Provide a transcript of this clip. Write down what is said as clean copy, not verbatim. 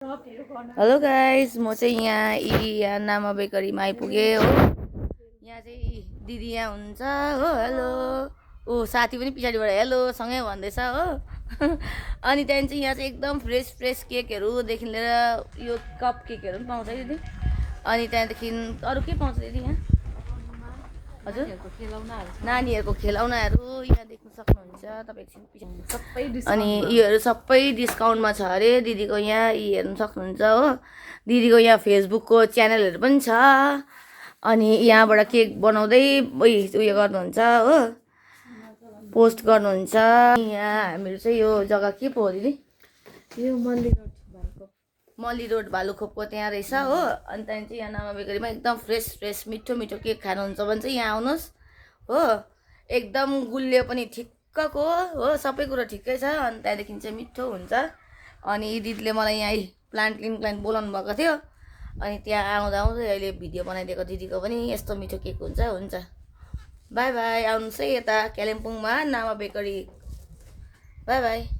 Hello guys, म चाहिँ यहाँ नामा बेकरीमा आइपुगेँ हो। यहाँ चाहिँ दिदी यहाँ हुनुहुन्छ हो। हेलो। ओ साथी पनि पछाडिबाट हेलो सँगै भन्दैछ हो। अनि त्यहाँदेखि चाहिँ यहाँ चाहिँ एकदम फ्रेस फ्रेस केकहरूदेखि लिएर यो कप केकहरू पनि पाउँछ है दिदी। अनि त्यहाँदेखि अरू के पाउँछ दिदी यहाँ? हजुर, नानीहरूको खेलौनाहरू यहाँ देख्न सक्नुहुन्छ तपाईँ एकछिन। अनि योहरू सबै डिस्काउन्टमा छ अरे दिदीको यहाँ। यी हेर्नु सक्नुहुन्छ हो। दिदीको यहाँ फेसबुकको च्यानलहरू पनि छ। अनि यहाँबाट केक बनाउँदै उयो गर्नुहुन्छ हो, पोस्ट गर्नुहुन्छ। यहाँ हामीहरू चाहिँ यो जग्गा के पो हो दिदी? यो मल्ली रोड भालुखोपको त्यहाँ रहेछ हो। अनि त्यहाँदेखि चाहिँ यहाँ नामा बेकरीमा एकदम फ्रेस फ्रेस मिठो मिठो केक खानुहुन्छ भने चाहिँ यहाँ आउनुहोस् हो। एकदम गुलियो पनि ठिक्कको हो, सबै कुरो ठिकै छ। अनि त्यहाँदेखि चाहिँ मिठो हुन्छ। अनि दिदीले मलाई यहाँ प्लान्ट बोलाउनु भएको थियो। अनि त्यहाँ आउँदा आउँदै अहिले भिडियो बनाइदिएको दिदीको पनि यस्तो मिठो केक हुन्छ। बाई बाई, आउनुहोस् है यता कालिम्पोङमा नामा बेकरी। By by.